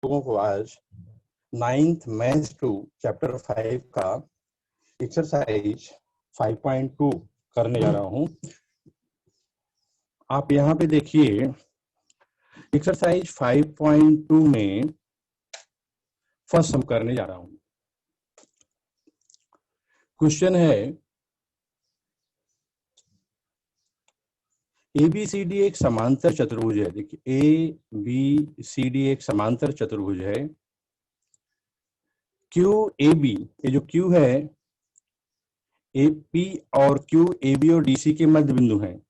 लोगों को आज 9th मैथ्स 2 चैप्टर 5 का एक्सरसाइज 5.2 करने जा रहा हूं। आप यहाँ पे देखिए एक्सरसाइज 5.2 में फर्स्ट हम करने जा रहा हूं। क्वेश्चन है ABCD एक समांतर चतुर्भुज है। देखिए ABCD एक समांतर चतुर्भुज है। QAB, ये जो Q है AP और QAB और DC के मध्य बिंदु है।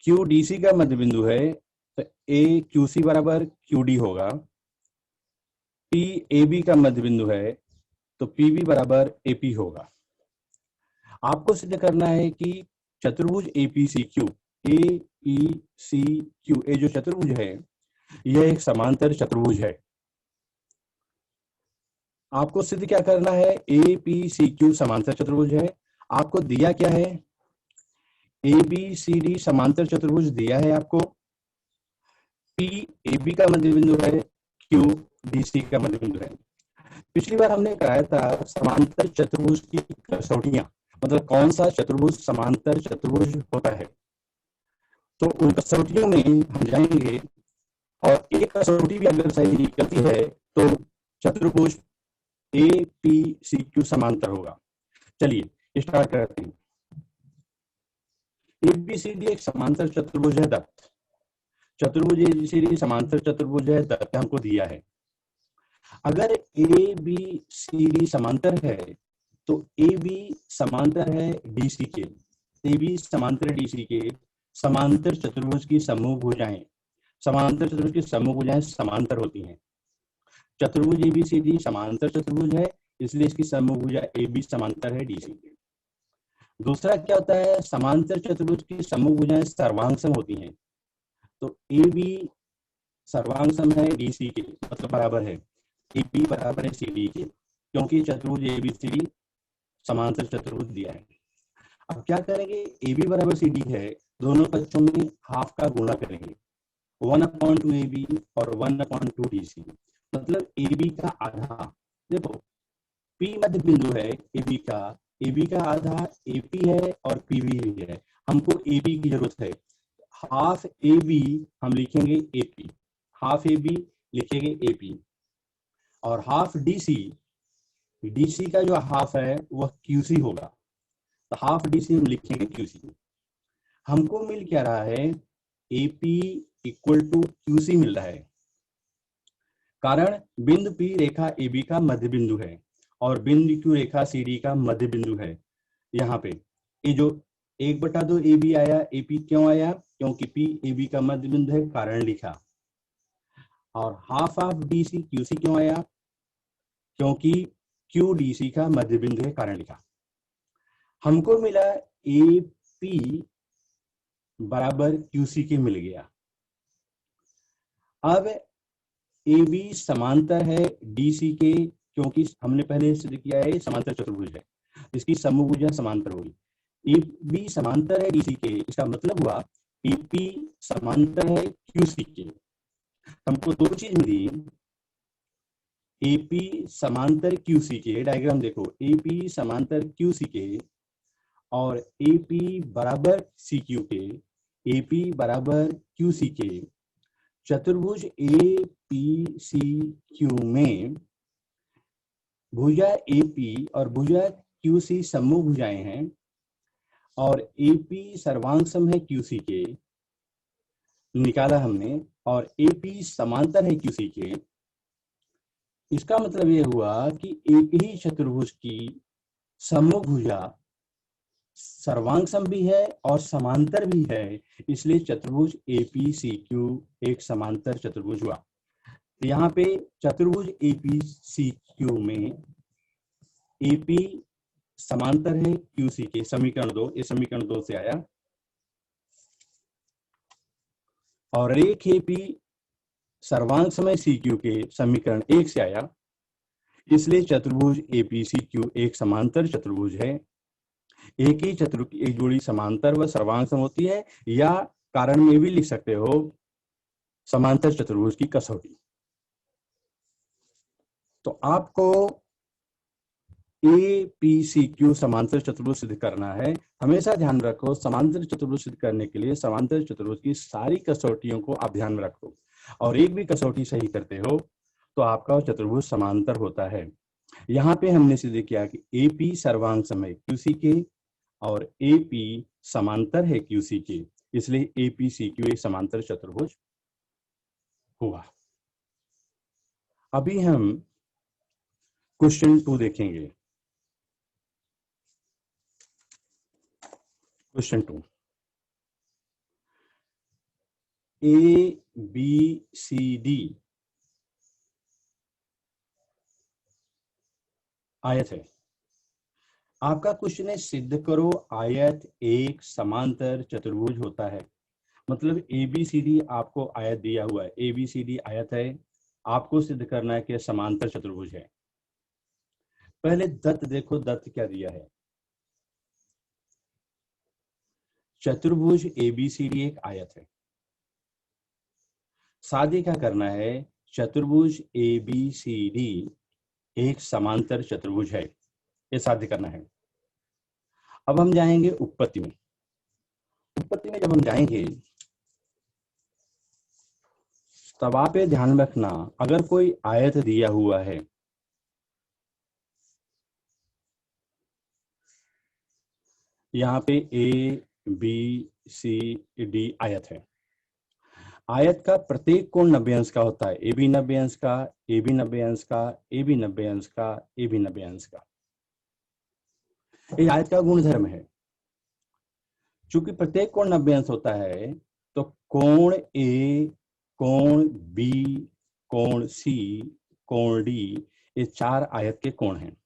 QDC का मध्य बिंदु है तो AQC बराबर QD होगा। PAB का मध्य बिंदु है तो PB बराबर AP होगा। आपको सिद्ध करना है कि चतुर्भुज APCQ ये जो चतुर्भुज है यह एक समांतर चतुर्भुज है। आपको सिद्ध क्या करना है? APCQ समांतर चतुर्भुज है। आपको दिया क्या है? ABCD समांतर चतुर्भुज दिया है आपको। PAB का मध्य बिंदु है, QDC का मध्य बिंदु है। पिछली बार हमने कराया था समांतर चतुर्भुज की कसौटियां, मतलब कौन सा चतुर्भुज समांतर चतुर्भुज होता है। तो उन कसौटियों में हम जाएंगे और एक कसौटी भी अगर सही निकलती है तो चतुर्भुज APCQ समांतर होगा। चलिए स्टार्ट करते हैं। ABCD एक समांतर चतुर्भुज है दत्त। चतुर्भुज ABCD समांतर चतुर्भुज है दत्त हमको दिया है। अगर ABCD समांतर है तो AB समांतर है DC के। AB समांतर DC के समांतर चतुर्भुज की समूह भुजाएं, समांतर चतुर्भुज की समूह भुजाएं समांतर होती हैं। चतुर्भुज ABCD समांतर चतुर्भुज है, इसलिए इसकी समूह भुजा AB समांतर है DC के। दूसरा क्या होता है? समांतर चतुर्भुज की समूह भुजाएं सर्वांगसम होती हैं। तो AB सर्वांगसम है DC के, मतलब बराबर है AB बराबर है CD के, क्योंकि चतुर्भुज ABCD समांतर चतुर्भुज दिया है। अब क्या करेंगे? AB बराबर CD है, दोनों पक्षों में हाफ का गुणा करेंगे, 1/2 AB और 1/2 DC, मतलब AB का आधा। देखो P मध्य बिंदु है AB का आधा AP है और PB भी है। हमको AB की जरूरत है। हाफ AB हम लिखेंगे AP, हाफ AB लिखेंगे AP, और हाफ DC का जो हाफ है वह QC होगा, तो हाफ DC हम लिखेंगे QC। हमको मिल क्या रहा है? AP इक्वल टू QC मिल रहा है, कारण बिंदु P रेखा AB का मध्य बिंदु है और बिंदु Q रेखा CD का मध्य बिंदु है। यहाँ पे ये जो 1/2 AB आया, AP क्यों आया? क्योंकि P AB का मध्य बिंदु है, कारण लिखा। और हाफ ऑफ DC QC क्यों आया? क्योंकि Q DC का मध्य बिंदु है, कारण लिखा। हमको मिला AP बराबर QC के मिल गया। अब AB समांतर है DC के, क्योंकि हमने पहले सिद्ध किया है समांतर चतुर्भुज है, इसकी समूह भुजा समांतर होगी। AB समांतर है DC के, इसका मतलब हुआ AP समांतर है QC के। हमको दो चीज मिली, AP समांतर QC के, डायग्राम देखो, AP समांतर QC के और AP बराबर CQ के, AP बराबर QC के। चतुर्भुज APCQ में भुजा AP और भुजा QC समूह भुजाएं हैं और AP सर्वांगसम है QC के, निकाला हमने, और AP समांतर है QC के। इसका मतलब यह हुआ कि एक ही चतुर्भुज की समूह भुजा सर्वांगसम भी है और समांतर भी है, इसलिए चतुर्भुज APCQ एक समांतर चतुर्भुज हुआ। यहाँ पे चतुर्भुज APCQ में AP समांतर है QC के, समीकरण 2, ये समीकरण 2 से आया, और एक AP सर्वांगसम है CQ के, समीकरण 1 से आया। इसलिए चतुर्भुज APCQ एक समांतर चतुर्भुज है। एक ही चतुर्भुज की एक जोड़ी समांतर व सर्वांगसम होती है, या कारण में भी लिख सकते हो समांतर चतुर्भुज की कसौटी। तो आपको APCQ समांतर चतुर्भुज सिद्ध करना है। हमेशा ध्यान रखो, समांतर चतुर्भुज सिद्ध करने के लिए समांतर चतुर्भुज की सारी कसौटियों को आप ध्यान में रखो, और एक भी कसौटी सही करते हो तो आपका चतुर्भुज समांतर होता है। यहाँ पे हमने सिद्ध किया कि AP सर्वांग सम है QC के और AP समांतर है QC के, इसलिए APCQ एक समांतर चतुर्भुज हुआ। अभी हम क्वेश्चन 2 देखेंगे। क्वेश्चन 2, ABCD आयत है। आपका क्वेश्चन है सिद्ध करो आयत एक समांतर चतुर्भुज होता है। मतलब ABCD आपको आयत दिया हुआ है, ABCD आयत है, आपको सिद्ध करना है कि समांतर चतुर्भुज है। पहले दत्त देखो, दत्त क्या दिया है। चतुर्भुज ABCD एक आयत है। सादे क्या करना है, चतुर्भुज ABCD एक समांतर चतुर्भुज है, ये साध्य करना है। अब हम जाएंगे उत्पत्ति में। उत्पत्ति में जब हम जाएंगे तब आप ये ध्यान रखना, अगर कोई आयत दिया हुआ है, यहाँ पे ABCD आयत है। आयत का प्रत्येक कोण 90 अंश का होता है, AB 90 अंश का, AB 90 अंश का, AB 90 अंश का, AB 90 अंश का। ये आयत का गुणधर्म है। चूंकि प्रत्येक कोण 90 अंश होता है तो कोण A, कोण B, कोण C, कोण D, ये चार आयत के कोण हैं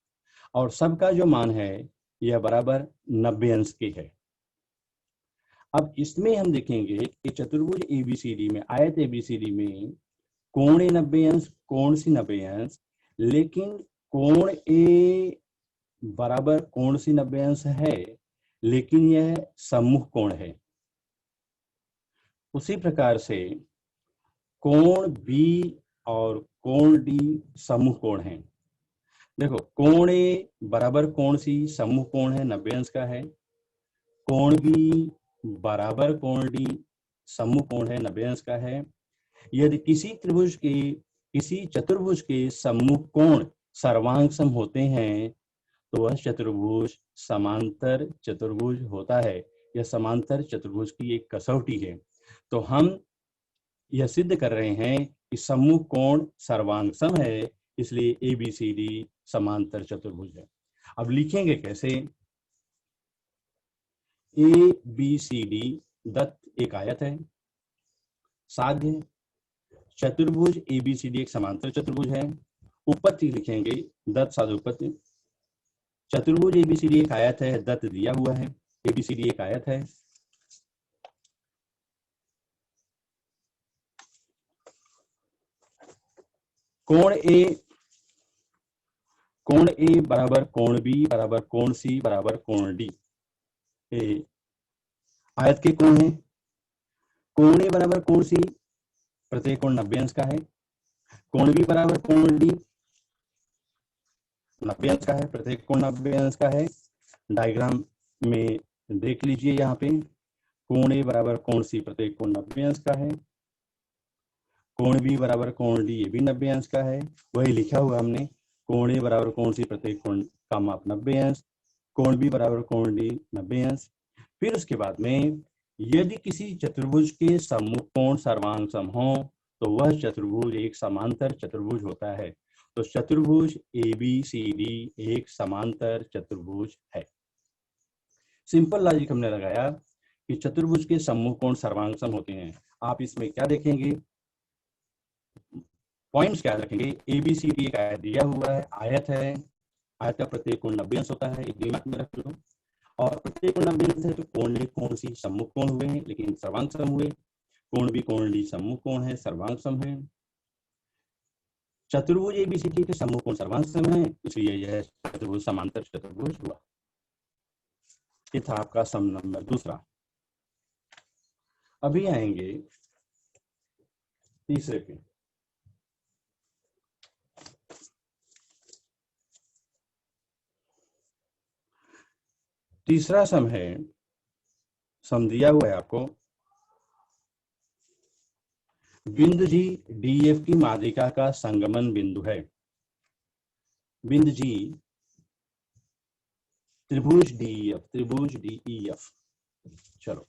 और सबका जो मान है यह बराबर 90 अंश के है। अब इसमें हम देखेंगे कि चतुर्भुज ABCD में, आयत ABCD में कोण A 90 अंश, कोण C 90 अंश, लेकिन कोण A बराबर कोण C 90 अंश है, लेकिन यह सम्मुख कोण है। उसी प्रकार से कोण B और कोण D सम्मुख कोण है। देखो, कोण A बराबर कोण C सम्मुख कोण है, 90 अंश का है। कोण B बराबर कोण D सम्मुख कोण है, 90 अंश का है। यदि किसी चतुर्भुज के सम्मुख कोण सर्वांग सम होते हैं तो वह चतुर्भुज समांतर चतुर्भुज होता है। यह समांतर चतुर्भुज की एक कसौटी है। तो हम यह सिद्ध कर रहे हैं कि सम्मुख कोण सर्वांग सम है, इसलिए ABCD समांतर चतुर्भुज है। अब लिखेंगे कैसे। ABCD दत्त एक आयत है। साध्य, चतुर्भुज ABCD एक समांतर चतुर्भुज है। उपपत्ति लिखेंगे, दत्त साध्य उपपत्ति। चतुर्भुज ABCD एक आयत है, दत्त दिया हुआ है, ABCD एक आयत है। कोण A बराबर कोण B बराबर कोण C बराबर कोण D, आयत के कोण है। कोण A बराबर कोण C, प्रत्येक कोण 90 अंश का है। कोण B बराबर कोण D 90 अंश का है, प्रत्येक कोण 90 अंश का है। डायग्राम में देख लीजिए, यहाँ पे कोण A बराबर कोण C प्रत्येक कोण 90 अंश का है। कोण B बराबर कोण D ये भी 90 अंश का है। वही लिखा हुआ हमने, कोण A बराबर कोण C प्रत्येक कोण का माप 90 अंश, कोण B बराबर कोण D 90 अंश। फिर उसके बाद में यदि किसी चतुर्भुज के सम्मुख कोण सर्वांग सम हो तो वह चतुर्भुज एक समांतर चतुर्भुज होता है। तो चतुर्भुज ABCD एक समांतर चतुर्भुज है। सिंपल लॉजिक हमने लगाया कि चतुर्भुज के सम्मुख कोण सर्वांग सम होते हैं। आप इसमें क्या देखेंगे, पॉइंट्स क्या रखेंगे। ABCD एक आयत दिया हुआ है, आयत है, आयत का प्रत्येक कोण 90 अंश होता है, एक दिमाग में रख लो। और प्रत्येक कोण 90 अंश है तो कोण A कोण C सम्मुख कोण हुए हैं लेकिन सर्वांग सम हुए। कोण B कोण D सम्मुख कोण है, सर्वांग सम है। चतुर्भुज ABCD के सम्मुख कोण सर्वांग सम है, इसलिए यह चतुर्भुज समांतर चतुर्भुज हुआ। ये था आपका सम नंबर दूसरा। अभी आएंगे तीसरे पे। तीसरा सम है, सम दिया हुआ है आपको, बिंदु जी डीएफ की माध्यिका का संगमन बिंदु है। बिंदु जी त्रिभुज डीईएफ। चलो,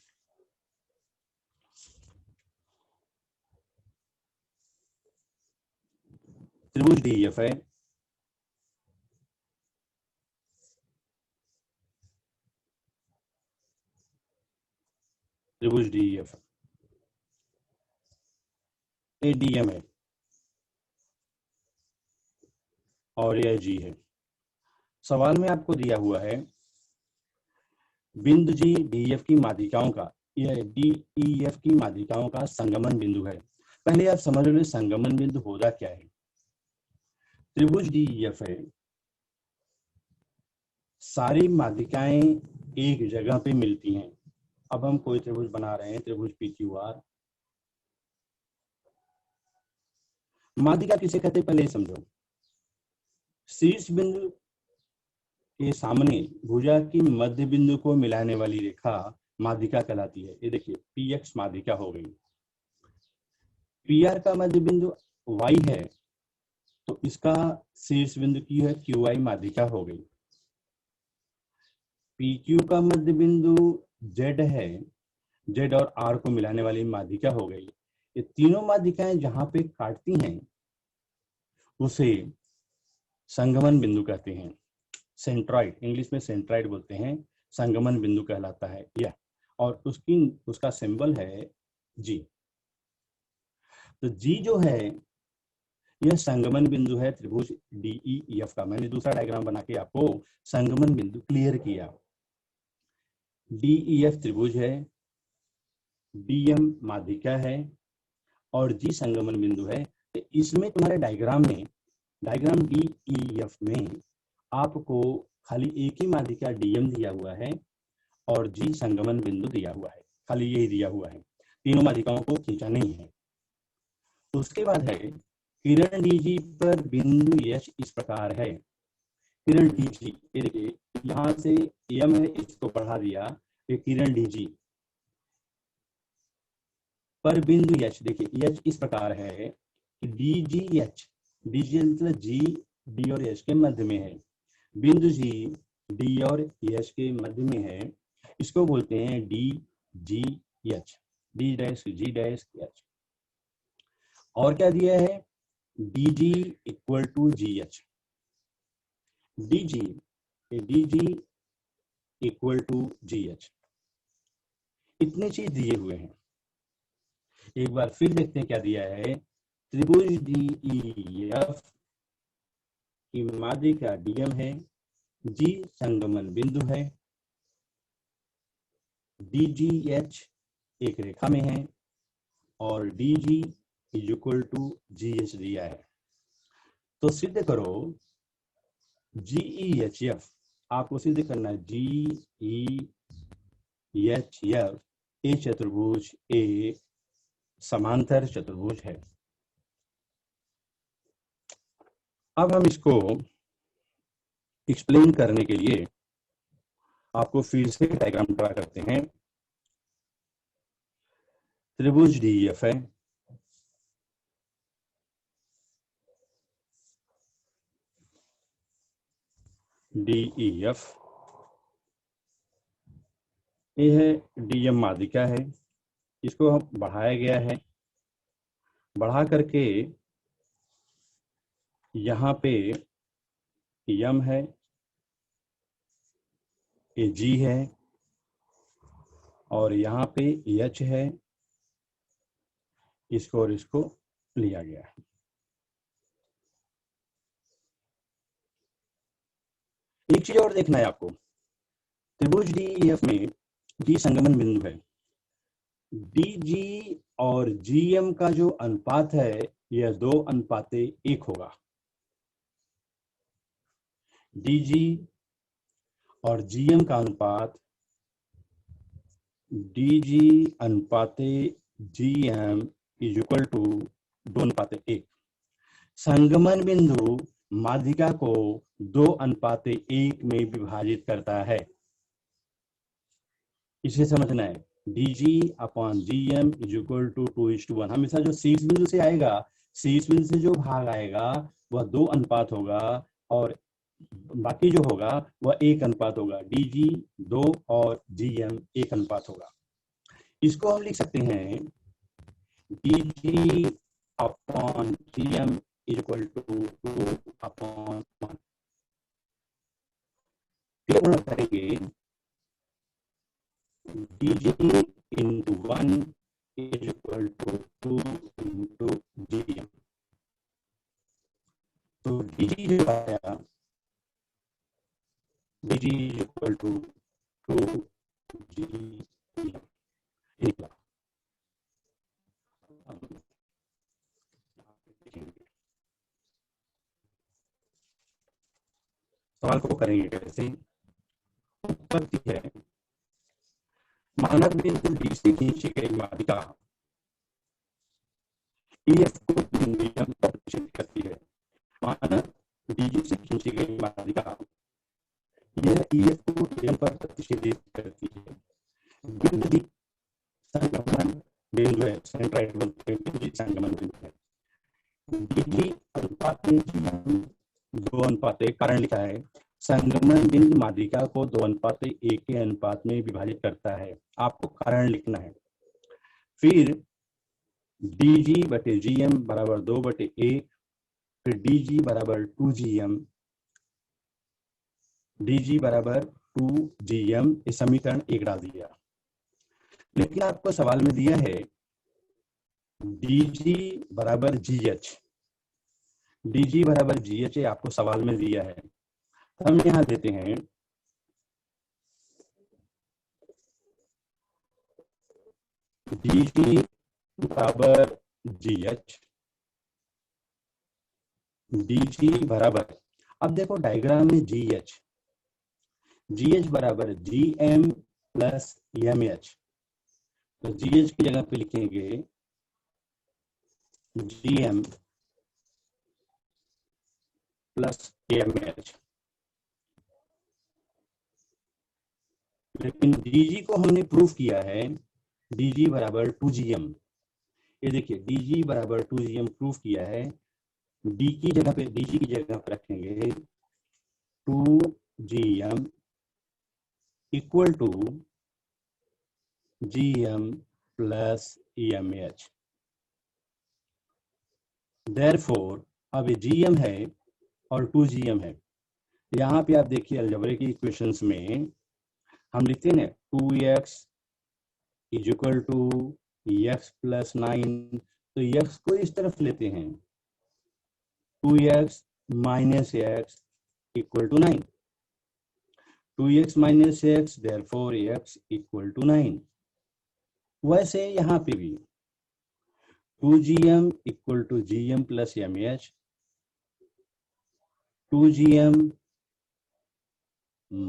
त्रिभुज डीईएफ है, त्रिभुज डीईएफ, एडीएम है और यह जी है। सवाल में आपको दिया हुआ है बिंदु जी डीएफ की माध्यिकाओं का, यह डीईएफ की माध्यिकाओं का संगमन बिंदु है। पहले आप समझ लो संगमन बिंदु होता क्या है। त्रिभुज डीईएफ है, सारी माध्यिकाएं एक जगह पे मिलती हैं। अब हम कोई त्रिभुज बना रहे हैं, त्रिभुज पीक्यूआर। माध्यिका किसे कहते हैं पहले ये समझो। शीर्ष बिंदु के सामने भुजा की मध्य बिंदु को मिलाने वाली रेखा माध्यिका कहलाती है। ये देखिए पीएक्स माध्यिका हो गई। पीआर का मध्य बिंदु वाई है, तो इसका शीर्ष बिंदु की है क्यूआई माध्यिका हो गई। पीक्यू का मध्य बिंदु जेड है, जेड और आर को मिलाने वाली माध्यिका हो गई। ये तीनों माध्यिकाएं जहां पे काटती हैं उसे संगमन बिंदु कहते हैं। सेंट्रॉइड, इंग्लिश में सेंट्रॉइड बोलते हैं, संगमन बिंदु कहलाता है यह। और उसका सिंबल है जी। तो जी जो है यह संगमन बिंदु है त्रिभुज डीईएफ का। मैंने दूसरा डायग्राम बना के आपको संगमन बिंदु क्लियर किया। डीईएफ त्रिभुज है, डीएम माध्यिका है और जी संगमन बिंदु है। तो इसमें तुम्हारे डायग्राम डीईएफ में आपको खाली एक ही माध्यिका डीएम दिया हुआ है और जी संगमन बिंदु दिया हुआ है, खाली यही दिया हुआ है, तीनों माध्यिकाओं को खींचा नहीं है। उसके बाद है किरण डीजी पर बिंदु एच इस प्रकार है। किरण डीजी, ये देखिए यहां से एम है, इसको बढ़ा दिया, ये किरण डीजी पर बिंदु एच, देखिए एच इस प्रकार है कि डीजी एच, डीजी मतलब जी डी और एच के मध्य में है। बिंदु जी डी और एच के मध्य में है, इसको बोलते हैं D G H, D dash G dash H. और क्या दिया है, D G equal to G H, D G equal to G H. इतनी चीज दिए हुए हैं। एक बार फिर देखते हैं क्या दिया है। त्रिभुज डीईएफ की माध्यिका डीएम है, जी संगमन बिंदु है, डीजीएच एक रेखा में है और DG is equal to GH दिया है। तो सिद्ध करो जीईएचएफ, आपको सिद्ध करना है जीईएचएफ ए चतुर्भुज ए समांतर चतुर्भुज है। अब हम इसको एक्सप्लेन करने के लिए आपको फिर से डायग्राम ड्रा करते हैं। त्रिभुज डीईएफ है, डीईएफ, ये है डीएम माध्यिका है, इसको हम बढ़ाया गया है, बढ़ा करके यहाँ पे यम है, ये जी है और यहाँ पे एच है, इसको और इसको लिया गया है। एक चीज और देखना है आपको, त्रिभुज डीईएफ में जी संगमन बिंदु है, डीजी और जीएम का जो अनुपात है यह 2:1 होगा। डीजी और जीएम का अनुपात डीजी अनुपाते जीएम इज इक्वल टू 2:1। संगमन बिंदु माध्यिका को 2:1 में विभाजित करता है। इसे समझना है। dg upon gm is equal to 2:1। हमेशा जो शीर्ष बिंदु से आएगा, शीर्ष बिंदु से जो भाग आएगा वह 2 अनुपात होगा, और बाकी जो होगा वह 1 अनुपात होगा। dg 2 और gm 1 अनुपात होगा। इसको हम लिख सकते हैं dg upon gm is equal to 2 upon 1। गुणा करेंगे dg into 1 is equal to 2 into gm। तो dg जो आया, dg is equal to 2 gm निकला। सवाल को करेंगे कैसे? उत्पत्ति है, मानक बिंदु डी से खींची गई मात्रा EF को नियम प्रदर्शित करती है। मानक DG से खींची गई मात्रा यह EF को नियम पर प्रतिष्ठित करती है। बिंदु डी संगमन बिंदु है, सेंट्राइड बिंदु संगमन बिंदु है। DG अनुपात में GM 2:1 कारण लिखा है, संगमन बिंदु माध्यिका को 2:1 के अनुपात में विभाजित करता है। आपको कारण लिखना है। फिर dg बटे gm बराबर 2/1, फिर dg बराबर 2gm, dg बराबर 2gm, इस समीकरण 1 डाल दिया। लेकिन आपको सवाल में दिया है dg बराबर gh, dg बराबर gh आपको सवाल में दिया है। हम यहां देते हैं dg बराबर gh, dg बराबर, अब देखो डायग्राम में gh बराबर gm प्लस mh, तो gh की जगह पे लिखेंगे gm प्लस mh। लेकिन dg को हमने प्रूफ किया है dg बराबर 2gm। ये देखिए dg बराबर 2gm प्रूफ किया है। d की जगह पे, dg की जगह पर रखेंगे 2gm equal to gm plus mh। Therefore अब gm है और 2gm है। यहाँ पे आप देखिए अलजेब्रिक इक्वेशंस में हम लिखते हैं 2x is equal to x plus 9, तो x को इस तरफ लेते हैं 2x minus x equal to 9, 2x minus x therefore x equal to 9। वैसे यहाँ पे भी 2gm equal to gm plus mh, 2gm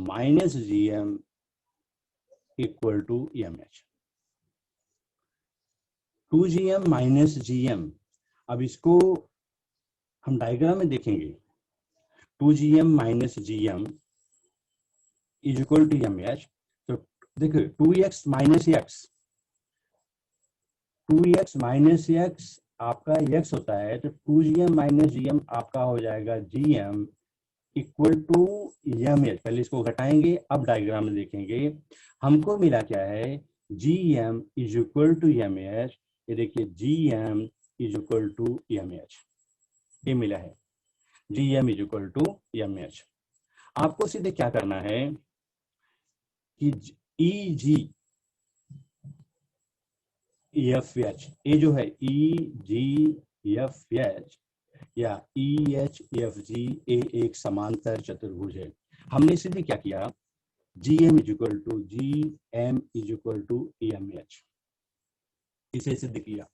minus gm equal to mh, 2gm minus gm। अब इसको हम डायग्राम में देखेंगे 2gm minus gm is equal to mh। तो देखिए 2x minus x, 2x minus x आपका x होता है, तो 2gm माइनस gm आपका हो जाएगा gm इक्वल टू mh। पहले इसको घटाएंगे, अब डायग्राम में देखेंगे हमको मिला क्या है, gm is equal to mh। ये देखिए gm is equal to mh, ये मिला है gm is equal to mh। आपको सीधे क्या करना है कि eg EFH, ये जो है EGFH या EHFG, ये एक समांतर चतुर्भुज है। हमने सीधे क्या किया, GM is equal to GM is equal to EMH, इसे सिद्ध किया।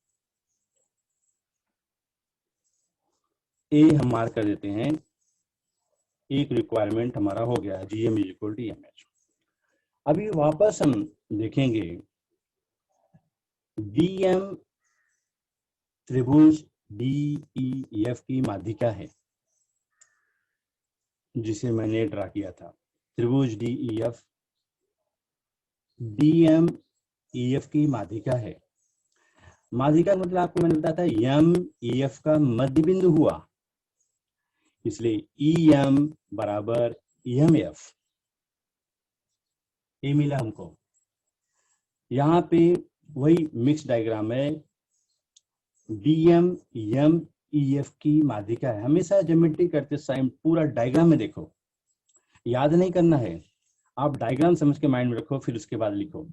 ए हम मार्क कर देते हैं, एक रिक्वायरमेंट हमारा हो गया GM is equal to EMH। अभी वापस हम देखेंगे DM त्रिभुज DEF की माध्यिका है, जिसे मैंने ड्रा किया था। त्रिभुज DEF डीएम ईएफ की माध्यिका है। माध्यिका मतलब आपको मैंने बताया था एम ईएफ का मध्य बिंदु हुआ, इसलिए ईएम बराबर एमएफ, ये मिला हमको। यहाँ पे वही मिक्स डायग्राम है, डीएम एम ईएफ की माध्यिका है। हमेशा ज्योमेट्री करते टाइम पूरा डायग्राम में देखो, याद नहीं करना है, आप डायग्राम समझ के माइंड में रखो, फिर उसके बाद लिखो।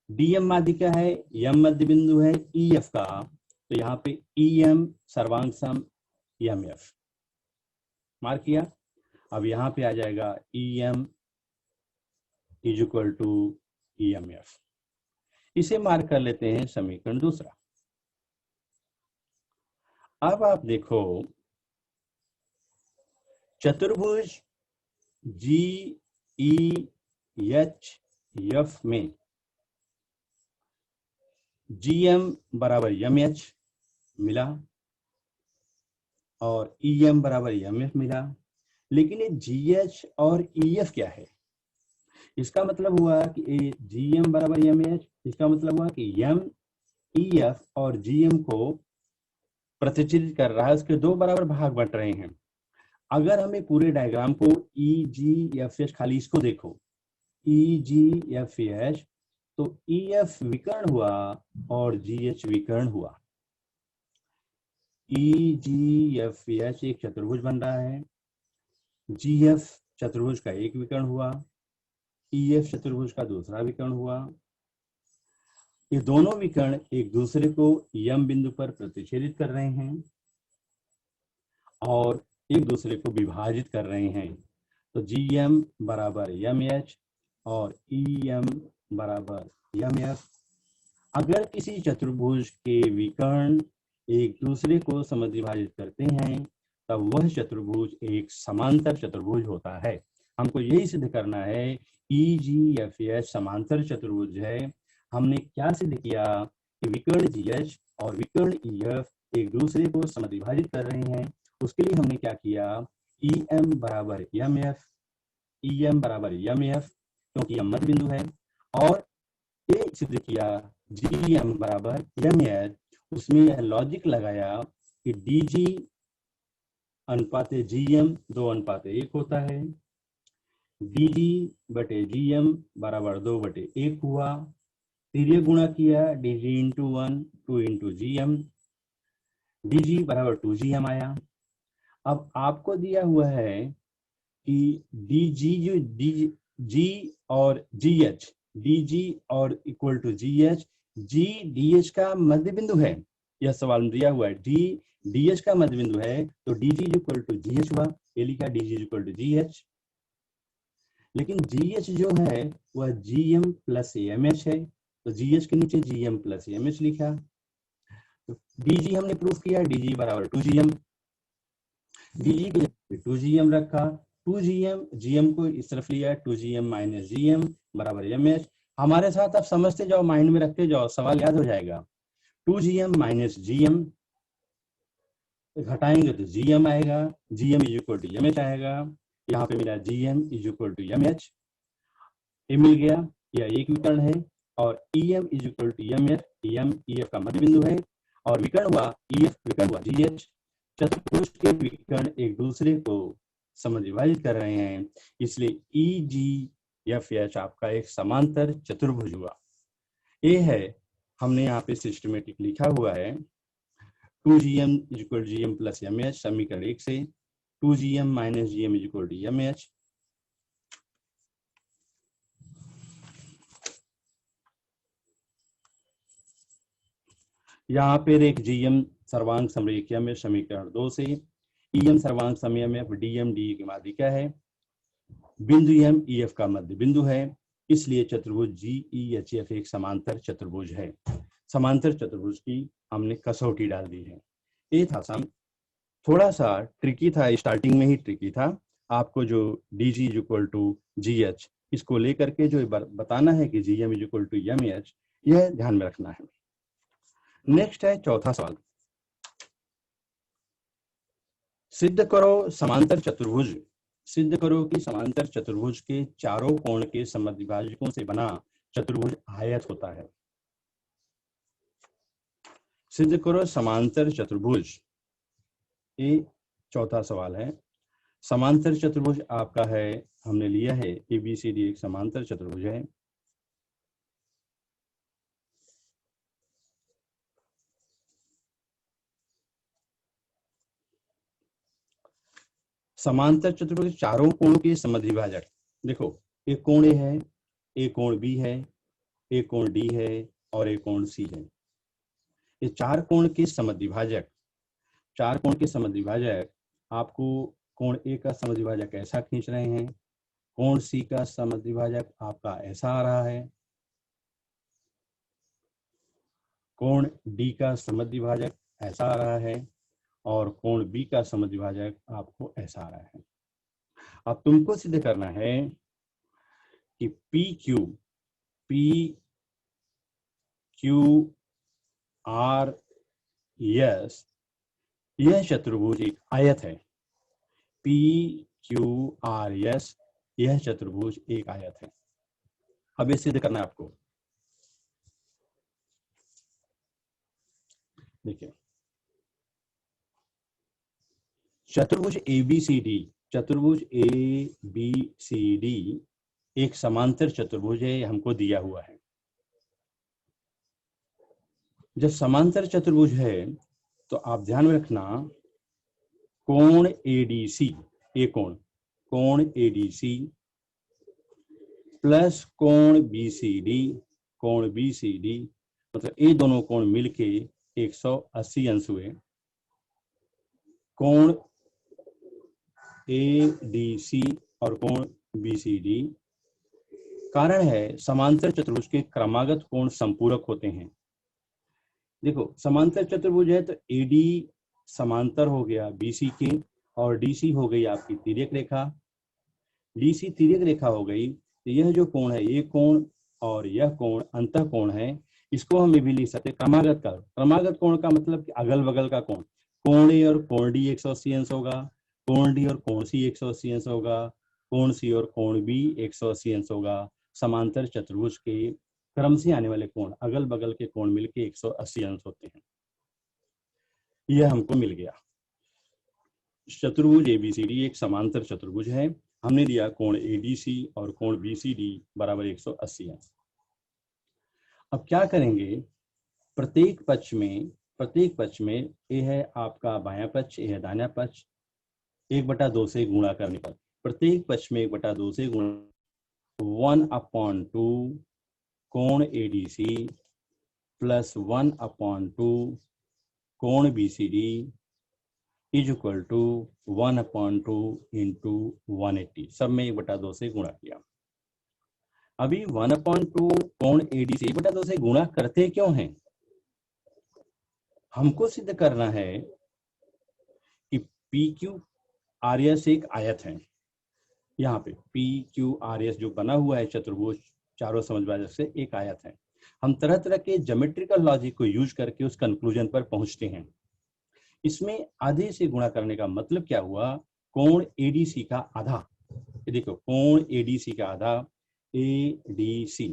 डीएम माध्यिका है, एम मध्य बिंदु है ईएफ का, तो यहाँ पे ईएम सर्वांग सम एमएफ मार्क किया। अब यहाँ पे आ जाएगा EM is equal to EMF, इसे मार्क कर लेते हैं समीकरण दूसरा। अब आप देखो चतुर्भुज जी ई एच एफ में जीएम बराबर एमएच मिला और ईएम बराबर एमएफ मिला, लेकिन ये जीएच और ईएफ क्या है? इसका मतलब हुआ कि जीएम बराबर एमएच, इसका मतलब हुआ कि एम ईएफ और जीएम को प्रतिचित कर रहा है, उसके दो बराबर भाग बंट रहे हैं। अगर हमें पूरे डायग्राम को ई जी एफ एच, खाली इसको देखो ई जी एफ एच, तो ई एफ विकर्ण हुआ और जी एच विकर्ण हुआ। ई जी एफ एच एक चतुर्भुज बन रहा है, जी एफ चतुर्भुज का एक विकर्ण हुआ, ई एफ चतुर्भुज का दूसरा विकर्ण हुआ। ये दोनों विकर्ण एक दूसरे को यम बिंदु पर प्रतिच्छेदित कर रहे हैं और एक दूसरे को विभाजित कर रहे हैं। तो जी एम बराबर एम एच और ई एम बराबर एम एफ। अगर किसी चतुर्भुज के विकर्ण एक दूसरे को समद्विभाजित करते हैं तब वह चतुर्भुज एक समांतर चतुर्भुज होता है। हमको यही सिद्ध करना है, ई जी एफ एच समांतर चतुर्भुज है। हमने क्या सिद्ध किया कि विकर्ण जी एच और विकर्ण ई एफ एक दूसरे को समद्विभाजित कर रहे हैं। उसके लिए हमने क्या किया, ई एम बराबर एम एफ, ई एम बराबर एम एफ क्योंकि यम मध्य बिंदु है, और ये सिद्ध किया जी एम बराबर एम एच। उसमें लॉजिक लगाया कि डी जी अनुपात जी एम 2:1 होता है, डी जी बटे जी एम बराबर 2/1 हुआ, फिर ये गुणा किया D G into 1 2 into G M, D G बराबर 2GM आया। अब आपको दिया हुआ है कि डी जी जो जी और जी एच, डी जी और equal to G H, G D H का मध्य बिंदु है। यह सवाल में दिया हुआ है डी डी एच का मध्य बिंदु है, तो D G equal to G H हुआ, ये लिखा D G equal to G H. लेकिन जी एच जो है वह G M plus M H है, तो जी एच के नीचे G M plus M H लिखा। डी जी हमने प्रूफ किया डी जी बराबर 2GM, डी जी के 2GM रखा, 2GM GM को इस तरफ लिया 2GM माइनस GM बराबर MS। हमारे साथ आप समझते जाओ, माइंड में रखते जाओ, सवाल याद हो जाएगा। 2GM माइनस GM घटाएंगे तो GM आएगा, GM is equal to MH आएगा। यहाँ पे मिला GM is equal to MH, ये मिल गया, यह एक विकर्ण है। और EM is equal to MF, EM EF का मध्य बिंदु है, और विकर्ण हुआ EF विकर्ण हुआ GH। चतुर्भुज के विकर्ण एक दूसरे को समद्विभाजित कर रहे हैं, इसलिए EGFH आपका एक समांतर चतुर्भुज हुआ। ये है, हमने यहाँ पे सिस्टमेटिक लिखा हुआ है 2GM is equal to GM plus MH समीकरण 1 से, 2GM minus GM is equal to MH। यहाँ पे एक GM सर्वांग समरेखीय में समीकरण 2 से, EM सर्वांग समय में DM DE की माध्यिका है, बिंदु M EF का मध्य बिंदु है, इसलिए चतुर्भुज GEHF एक समांतर चतुर्भुज है। समांतर चतुर्भुज की हमने कसौटी डाल दी है। ये था सम, थोड़ा सा ट्रिकी था, स्टार्टिंग में ही ट्रिकी था। आपको जो DG इक्वल टू GH इसको लेकर के जो बताना है कि GM इक्वल टू MH, यह ध्यान में रखना है। नेक्स्ट है चौथा सवाल, सिद्ध करो समांतर चतुर्भुज सिद्ध करो कि समांतर चतुर्भुज के चारों कोण के समद्विभाजकों से बना चतुर्भुज आयत होता है। सिद्ध करो समांतर चतुर्भुज, ये चौथा सवाल है। समांतर चतुर्भुज आपका है, हमने लिया है ABCD एक समांतर चतुर्भुज है। समांतर चतुर्भुज चारों कोणों के समद्विभाजक, देखो एक कोण A है, एक कोण B है, एक कोण D है और एक कोण C है। ये चार कोण के समद्विभाजक, चार कोण के समद्विभाजक आपको कोण A का समद्विभाजक ऐसा खींच रहे हैं, कोण C का समद्विभाजक आपका ऐसा आ रहा है, कोण D का समद्विभाजक ऐसा आ रहा है और कोण B का समद्विभाजक आपको ऐसा आ रहा है। अब तुमको सिद्ध करना है कि PQRS यह चतुर्भुज एक आयत है। PQRS यह चतुर्भुज एक आयत है। अब ये सिद्ध करना है आपको। देखिए चतुर्भुज ABCD, चतुर्भुज ABCD एक समांतर चतुर्भुज है, हमको दिया हुआ है। जब समांतर चतुर्भुज है तो आप ध्यान में रखना कोण ADC, ये कोण ADC प्लस कोण BCD मतलब ये दोनों कोण मिलके 180 अंश हुए। कोण ADC और कोण BCD, कारण है समांतर चतुर्भुज के क्रमागत कोण संपूरक होते हैं। देखो समांतर चतुर्भुज है तो AD समांतर हो गया BC के और DC हो गई आपकी तिर्यक रेखा, DC तिर्यक रेखा हो गई। तो यह जो कोण है, ये कोण और यह कोण अंतः कोण है, इसको हम भी लिख सकते क्रमागत का। क्रमागत कोण का मतलब कि अगल बगल का कोण, कोण A और कोण D 180 अंश होगा, कोण D और कोण C 180 अंश होगा, कोण C और कोण B 180 अंश होगा। समांतर चतुर्भुज के क्रम से आने वाले कोण, अगल बगल के कोण मिलके 180 अंश होते हैं। यह हमको मिल गया। चतुर्भुज ABCD एक समांतर चतुर्भुज है। हमने दिया कोण ADC और कोण BCD बराबर 180 अंश। अब क्या करेंगे, प्रत्येक पक्ष में ये है आपका बायां पक्ष, ये है दाहिना पक्ष, 1/2 से गुणा करने पर प्रत्येक पक्ष में 1/2 से गुणा 1/2 कोण ADC प्लस 1/2 कोण BCD is equal to 1/2 into 180, सब में 1/2 से गुणा किया। अभी 1/2 कोण ADC 1/2 से गुणा करते क्यों हैं? हमको सिद्ध करना है कि PQRS एक आयत है। यहाँ पे PQRS जो बना हुआ है चतुर्भुज चारों समद्विभाजक से एक आयत है। हम तरह तरह के ज्योमेट्रिकल लॉजिक को यूज करके उस कंक्लूजन पर पहुंचते हैं। इसमें आधे से गुणा करने का मतलब क्या हुआ, कोण ADC का आधा। देखो कोण ADC का आधा ADC,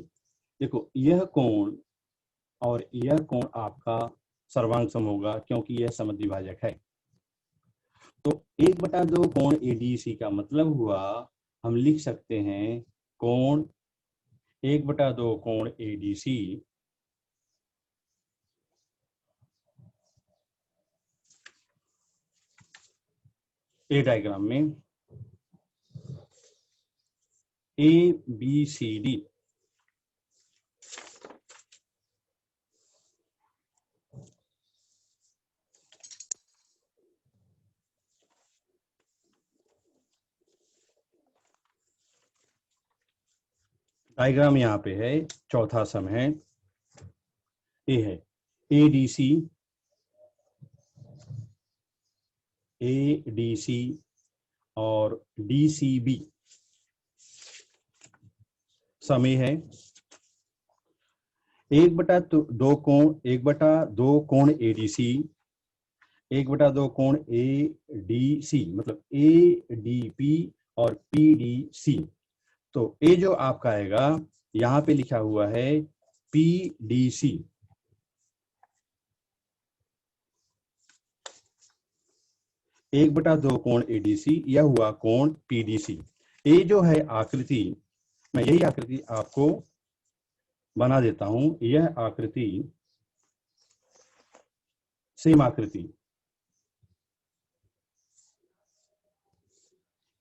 देखो यह कोण और यह कोण आपका सर्वांग सम होगा क्योंकि यह समद्विभाजक है। तो 1/2 कोण ADC का मतलब हुआ, हम लिख सकते हैं कोण 1/2 कोण ADC ए डायग्राम में ABCD डायग्राम यहाँ पे है, चौथा सम है, ए है ADC और DCB सम ए है। 1/2 कोण ADC 1/2 कोण ADC मतलब ADP और PDC। तो ये जो आपका आएगा यहाँ पे लिखा हुआ है PDC। 1/2 कोण ADC, यह हुआ कोण PDC। ये जो है आकृति, मैं यही आकृति आपको बना देता हूं। यह आकृति सेम आकृति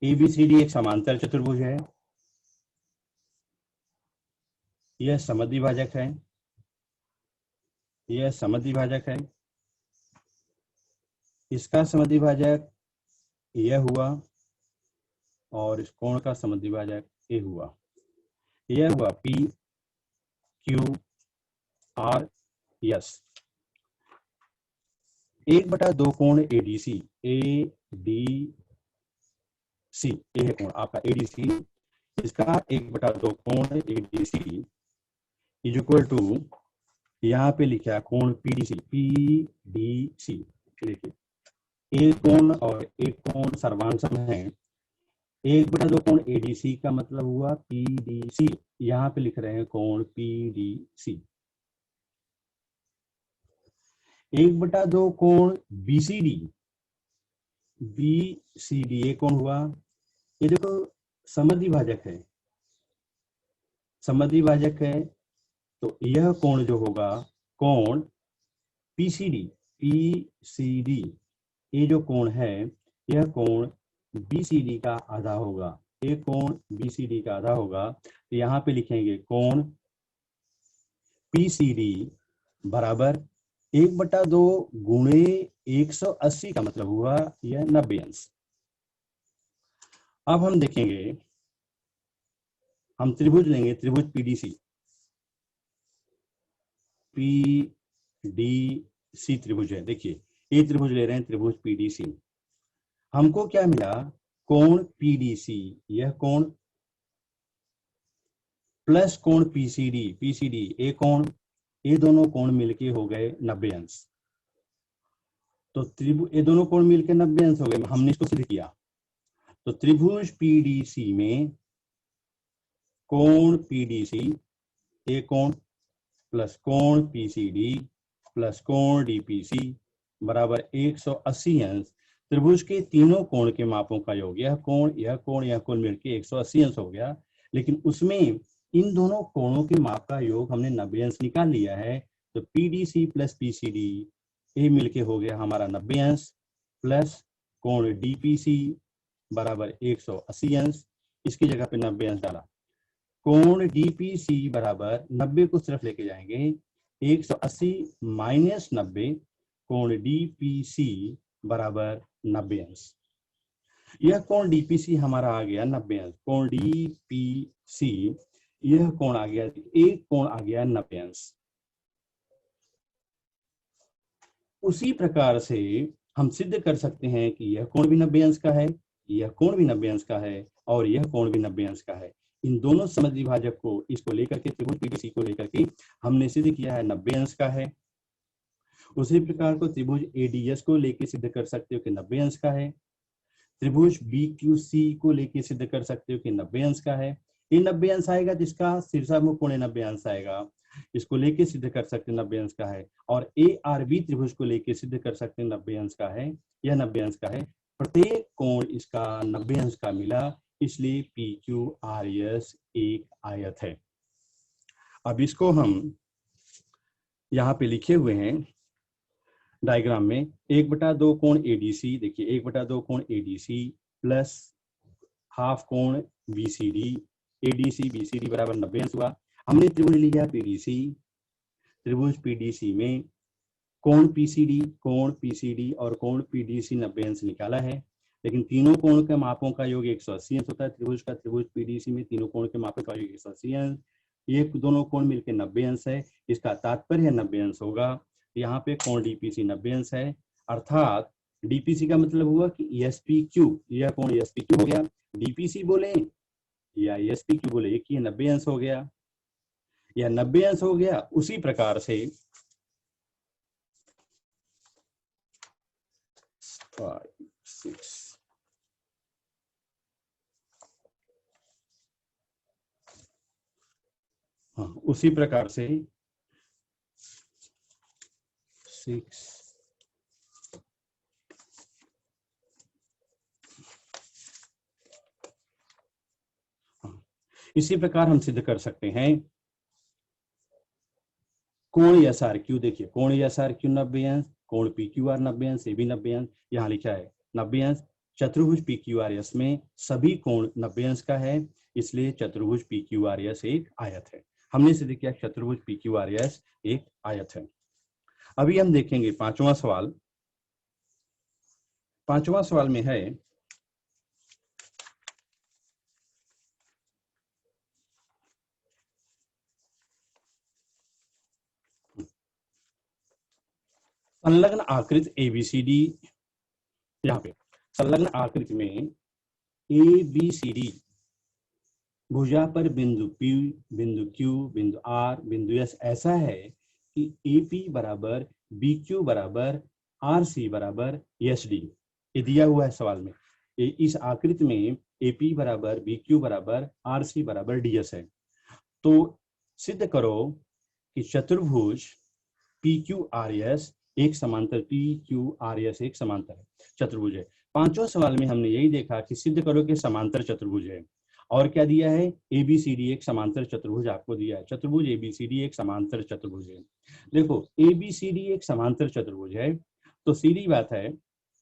ABCD एक समांतर चतुर्भुज है। यह समद्विभाजक है, यह समद्विभाजक है। इसका समद्विभाजक यह हुआ और इस कोण का समद्विभाजक ये हुआ। यह हुआ PQRS। 1/2 कोण ADC, ये है कोण आपका ADC। इसका 1/2 कोण ADC इज इक्वल टू, यहाँ पे लिखा है कोण PDC। देखिए, एक कोण और एक कोण सर्वांग सम है। 1/2 कोण ADC का मतलब हुआ PDC, यहाँ पे लिख रहे हैं कोण PDC। 1/2 कोण BCD, ये कोण हुआ। ये देखो समद्विभाजक है, समद्विभाजक है, तो यह कोण जो होगा कोण PCD, ये जो कोण है यह कोण BCD का आधा होगा। ये कोण BCD का आधा होगा, तो यहाँ पे लिखेंगे कोण PCD बराबर 1/2 गुणे 180 का मतलब हुआ यह 90 अंश। अब हम देखेंगे, हम त्रिभुज लेंगे, त्रिभुज PDC त्रिभुज है। देखिए ये त्रिभुज ले रहे हैं, त्रिभुज PDC। हमको क्या मिला, कोण PDC, यह कोण प्लस कोण PCD, ये कोण, ये दोनों कोण मिलके हो गए 90 अंश। तो त्रिभुज, ये दोनों कोण मिलके 90 अंश हो गए, हमने इसको सिद्ध किया। तो त्रिभुज PDC में कोण PDC, ये कोण प्लस कोण PCD प्लस कोण DPC बराबर 180 अंश। त्रिभुज के तीनों कोण के मापों का योग, यह कोण, यह कोण, यह कोण मिलके 180 अंश हो गया। लेकिन उसमें इन दोनों कोणों के माप का योग हमने 90 अंश निकाल लिया है। तो PDC प्लस PCD ये मिलके हो गया हमारा 90 अंश, प्लस कोण DPC बराबर 180 अंश। इसकी जगह पे 90 अंश डाला। कोण DPC बराबर 90 को सिर्फ लेके जाएंगे, 180 माइनस 90, कोण DPC बराबर 90 अंश। यह कोण DPC हमारा आ गया 90 अंश। कोण DPC, यह कोण आ गया, एक कोण आ गया 90 अंश। उसी प्रकार से हम सिद्ध कर सकते हैं कि यह कोण भी 90 अंश का है, यह कोण भी 90 अंश का है, और यह कोण भी 90 अंश का है। इन दोनों समद्विभाजक को, इसको लेकर के, त्रिभुज PDC को लेकर के हमने सिद्ध किया है 90 अंश का है। उसी प्रकार को त्रिभुज ADS को लेकर सिद्ध कर सकते हो कि 90 अंश का है। त्रिभुज BQC को लेकर सिद्ध कर सकते हो कि 90 अंश का है। ये 90 अंश आएगा, जिसका शीर्षामुख कोण 90 अंश आएगा, इसको लेके सिद्ध कर सकते हैं 90 अंश का है। और ARB त्रिभुज को लेके सिद्ध कर सकते हैं 90 अंश का है, यह 90 अंश का है। प्रत्येक कोण इसका 90 अंश का मिला, इसलिए PQRS एक आयत है। अब इसको हम यहाँ पे लिखे हुए हैं डायग्राम में, 1/2 कोण ADC, देखिए 1/2 कोण ADC प्लस हाफ कोण BCD, ADC BCD बराबर 90 अंश हुआ। हमने त्रिभुज लिया PDC, त्रिभुज PDC में कोण PCD और कोण PDC 90 अंश निकाला है। लेकिन तीनों कोण के मापों का योग 180 अंश होता है त्रिभुज का। त्रिभुज PDC में तीनों कोण के मापों का योग 180 अंश, ये दोनों कोण मिलकर 90 अंश है। इसका तात्पर्य 90 अंश होगा। यहाँ पे कोण DPC 90 अंश है, अर्थात DPC का मतलब हुआ कि SPQ, यह कोण SPQ हो गया। DPC बोले या SPQ बोले, एक ही 90 अंश हो गया, यह 90 अंश हो गया। उसी प्रकार से 5, 6, हाँ, उसी प्रकार से 6 इसी प्रकार हम सिद्ध कर सकते हैं कोण एस आर क्यू। देखिए कोण एस आर क्यू 90 अंश, कोण पी क्यू आर 90 अंश, ये भी 90 अंश, यहाँ लिखा है 90 अंश। चतुर्भुज पी क्यू आर एस में सभी कोण 90 अंश का है, इसलिए चतुर्भुज पी क्यू आर एस एक आयत है। हमने सिद्ध किया चतुर्भुज पी क्यू आर एस एक आयत है। अभी हम देखेंगे पांचवा सवाल। पांचवा सवाल में है संलग्न आकृति एबीसीडी। यहाँ पे संलग्न आकृति में एबीसीडी भुजा पर बिंदु P, बिंदु Q, बिंदु R, बिंदु S ऐसा है कि AP बराबर BQ बराबर RC बराबर SD, ये दिया हुआ है सवाल में। इस आकृति में AP बराबर BQ बराबर RC बराबर DS है। तो सिद्ध करो कि चतुर्भुज PQRS एक समांतर, PQRS एक समांतर है, चतुर्भुज है। पांचों सवाल में हमने यही देखा कि सिद्ध करो कि समांतर चतुर्भुज है। और क्या दिया है? ABCD एक समांतर चतुर्भुज आपको दिया है। चतुर्भुज ABCD एक समांतर चतुर्भुज है। देखो ABCD एक समांतर चतुर्भुज है तो सीधी बात है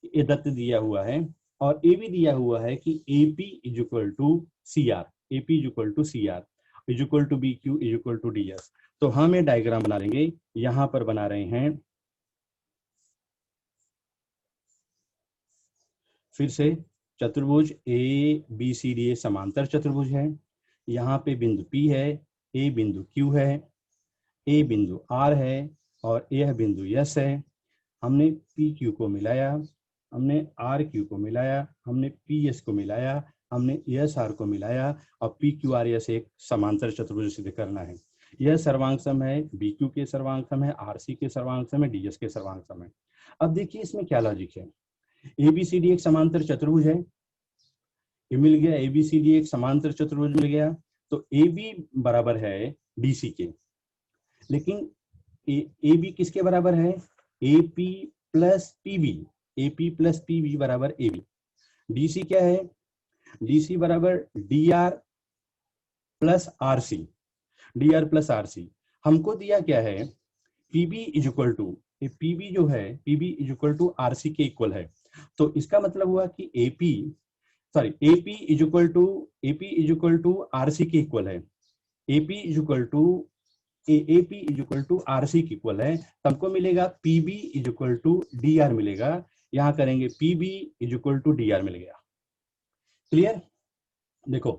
ये दत्त दिया हुआ है और ये भी दिया हुआ है कि AP is equal to CR, AP is equal to CR is equal to BQ is equal to DS। तो हम ये डायग्राम बना लेंगे, यहां पर बना रहे हैं। फिर से चतुर्भुज ABCD समांतर चतुर्भुज है। यहाँ पे बिंदु P है, A बिंदु Q है, A बिंदु R है और यह बिंदु S है। हमने PQ को मिलाया, हमने RQ को मिलाया, हमने PS को मिलाया, हमने SR को मिलाया और PQRS एक समांतर चतुर्भुज सिद्ध करना है। यह सर्वांग सम है, BQ के सर्वांग सम है, RC के सर्वांग सम है, DS के सर्वांग सम है। अब देखिए इसमें क्या लॉजिक है। ABCD एक समांतर चतुर्भुज है, ये मिल गया। ABCD एक समांतर चतुर्भुज मिल गया तो AB बराबर है DC के, लेकिन AB किसके बराबर है? AP plus PB, AP plus PB बराबर AB। DC क्या है? DC बराबर DR plus RC, DR plus RC। हमको दिया क्या है? PB is equal to, PB जो है PB is equal to RC के इक्वल है। तो इसका मतलब हुआ कि AP is equal to RC के इक्वल है। AP is equal to RC के इक्वल है, हमको मिलेगा PB is equal to DR मिलेगा। यहां करेंगे PB is equal to DR मिल गया। क्लियर? देखो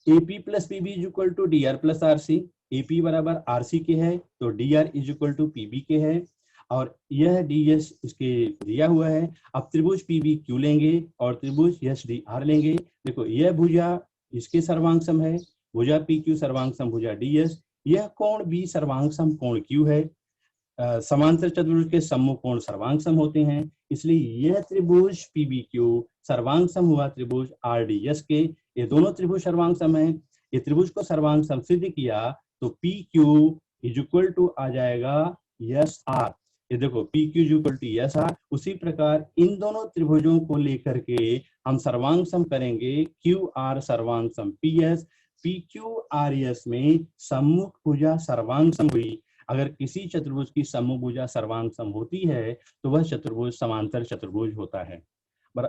AP plus PB is equal to DR plus RC। AP बराबर RC के है तो DR is equal to PB के है और यह DS इसके दिया हुआ है। अब त्रिभुज PBQ लेंगे और त्रिभुज SDR लेंगे। देखो यह भुजा इसके सर्वांग सम है, भुजा PQ सर्वांग सम भुजा DS। यह कोण भी सर्वांग सम कोण Q है। समांतर चतुर्भुज के सम्मुख कोण सर्वांग सम होते हैं, इसलिए यह त्रिभुज PBQ सर्वांग सम हुआ त्रिभुज RDS के। ये दोनों त्रिभुज सर्वांग सम है। ये त्रिभुज को सर्वांग सम सिद्ध किया तो PQ इज इक्वल टू आ जाएगा SR। ये देखो PQ is equal to SR। उसी प्रकार इन दोनों त्रिभुजों को लेकर के हम सर्वांग सम करेंगे QR सर्वांग सम PS। PQRS में सम्मुख भुजा सर्वांग सम हुई। अगर किसी चतुर्भुज की सम्मुख भुजा सर्वांग सम होती है तो वह चतुर्भुज समांतर चतुर्भुज होता है।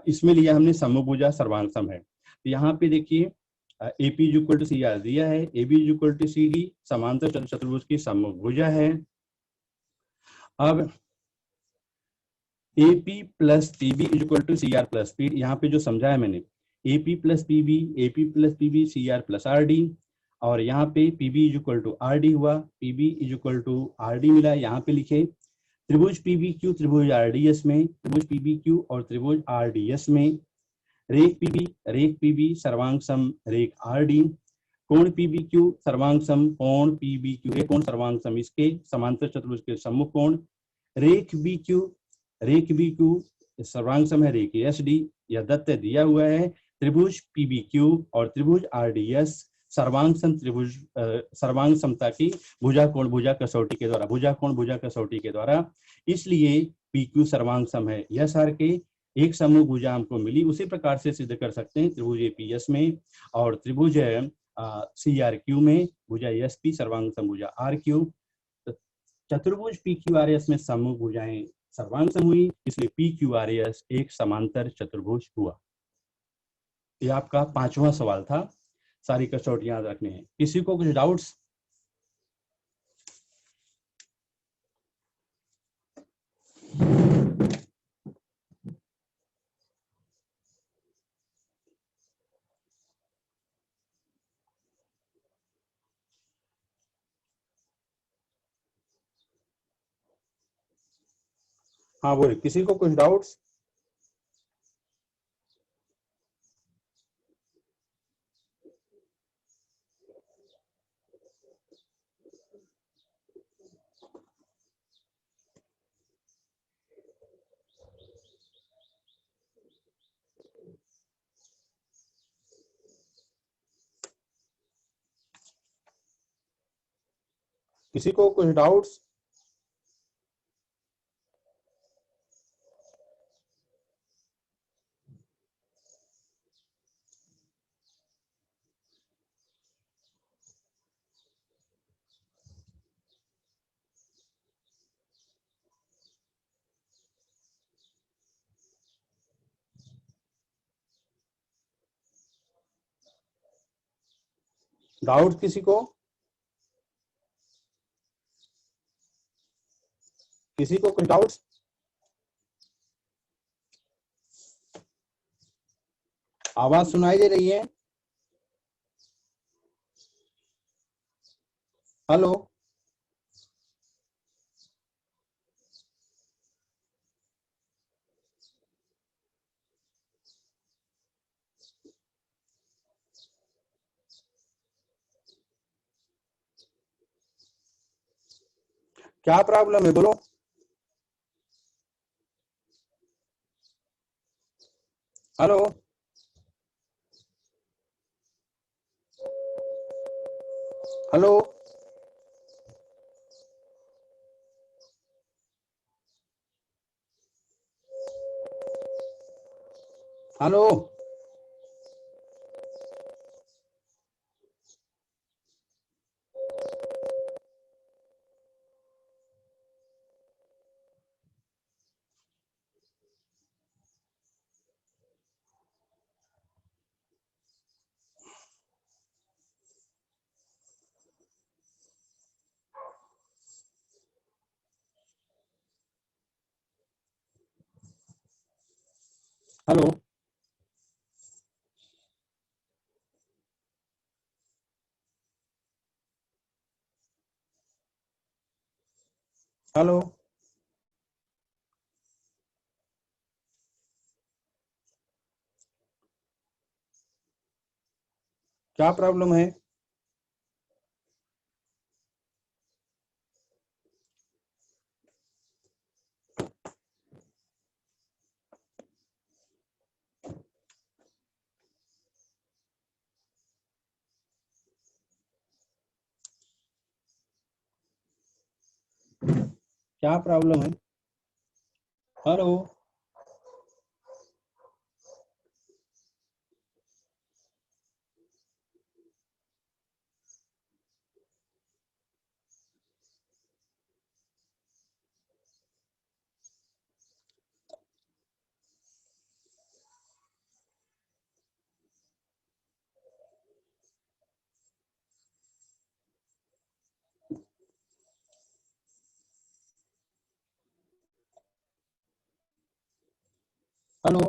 इसमें लिया हमने सम्मुख भुजा सर्वांग सम है। तो यहाँ पे देखिए AP is equal to CR दिया है, AB is equal to CD समांतर चतुर्भुज की सम्मुख भुजा है। अब AP plus PB is equal to CR plus PD, यहाँ पे जो समझाया मैंने AP plus PB CR plus RD और यहाँ पे PB is equal to RD हुआ, PB is equal to RD मिला। यहाँ पे लिखे त्रिभुज PBQ त्रिभुज RDS में, त्रिभुज PBQ और त्रिभुज RDS में रेख PB सर्वांग सम रेख RD, कोण PBQ सर्वांग सम कोण PBQ, कोण सर्वांग सम इसके समांतर चतुर्भुज के सम्मुख कोण। रेख BQ सर्वांग सम है रेख SD। यह दत्त दिया हुआ है त्रिभुज PBQ और त्रिभुज RDS सर्वांग सम त्रिभुज सर्वांग समता की भुजा कोण भुजा कसौटी के द्वारा, भुजा कोण भुजा कसौटी के द्वारा, इसलिए PQ सर्वांग सम है। यह सार के एक समूह भुजा हमको मिली, उसी प्रकार से सिद्ध कर सकते हैं त्रिभुज APS में और त्रिभुज CRQ में भुजा SP सर्वांग समभुजा RQ। चतुर्भुज PQRS में समूह भुजाएं सर्वांग सम हुई, इसलिए PQRS एक समांतर चतुर्भुज हुआ। यह आपका 5वां सवाल था। सारी कसौटी याद रखनी है। किसी को कुछ डाउट्स? हाँ बोले, किसी को कुछ डाउट्स? किसी को कुछ डाउट्स? डाउट्स किसी को? किसी को कुछ डाउट्स? आवाज सुनाई दे रही है? हेलो? क्या प्रॉब्लम है, बोलो। Hello? Hello? Hello? Hello? Hello? क्या प्रॉब्लम है? क्या प्रॉब्लम है? Hello? Hello?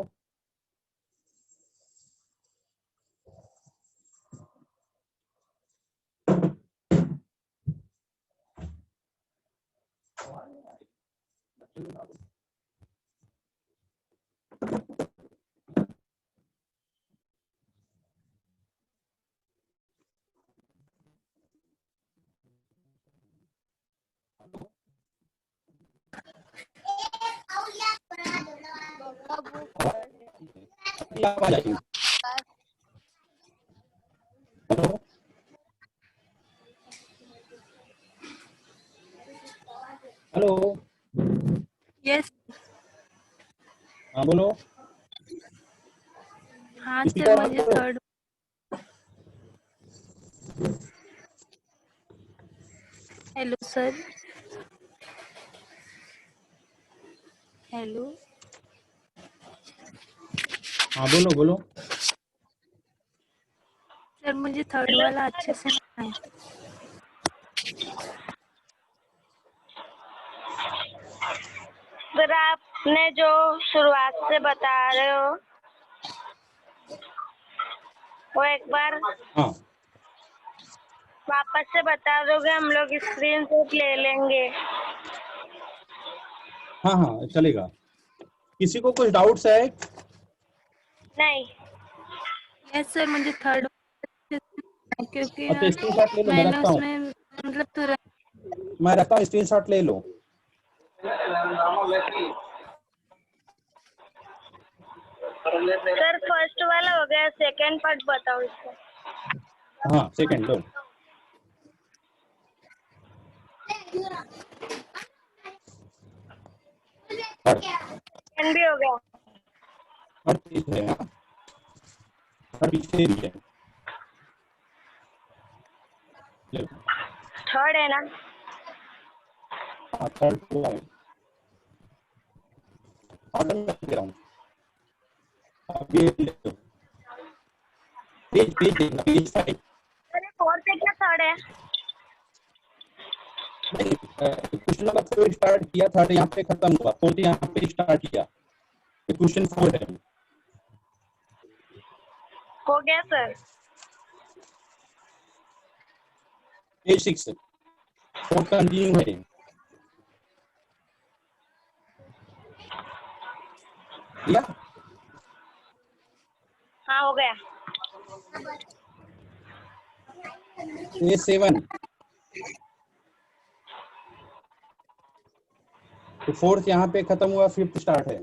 Hello? Hello. Yes. हाँ बोलो। हाँ सर, स्पीकर ऑन मुझे करो। थर्ड। Hello sir. हेलो हाँ बोलो बोलो। सर, मुझे थर्ड वाला अच्छे से नहीं है। सर आपने जो शुरुआत से बता रहे हो वो एक बार हाँ वापस से बता दोगे, हम लोग स्क्रीनशॉट ले लेंगे। हाँ हाँ चलेगा। किसी को कुछ डाउट्स है? नहीं। यस सर, मुझे थर्ड क्योंकि अच्छा स्क्रीनशॉट ले लो, मैं मैंने रखता हूँ। उसमें मतलब तुरंत। मैं रखता हूँ, स्क्रीनशॉट ले लो। सर फर्स्ट वाला हो गया, सेकंड पार्ट बताओ इसका। हाँ सेकंड लो। सेकंड भी हो गया। हर चीज है, हर पीछे भी है। ले लो। थर्ड है ना? हाँ थर्ड को ऑर्डर में दे रहा हूँ। अब ये ले लो। पेज पेज देखना, पेज 5। सर फोर्थ है क्या थर्ड है? नहीं क्वेश्चन नंबर 4 स्टार्ट किया, थर्ड यहाँ पे खत्म हुआ, फोर्थ यहाँ पे स्टार्ट किया। क्वेश्चन 4 है। हो गया सर। पेज 6 फोर्थ कंटिन्यू है। या हाँ हो गया। पेज 7 तो फोर्थ यहाँ पे खत्म हुआ, फिफ्थ स्टार्ट है।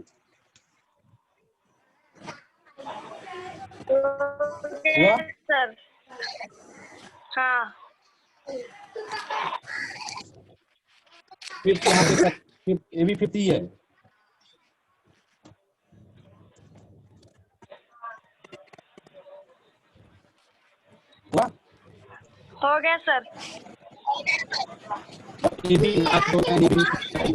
हुआ? सर हाँ। फिफ्थ यहाँ पे फिफ्थ, ये भी फिफ्थ ही है। हुआ? हो गया सर। ये भी लास्ट हो गया, ये भी fifth है।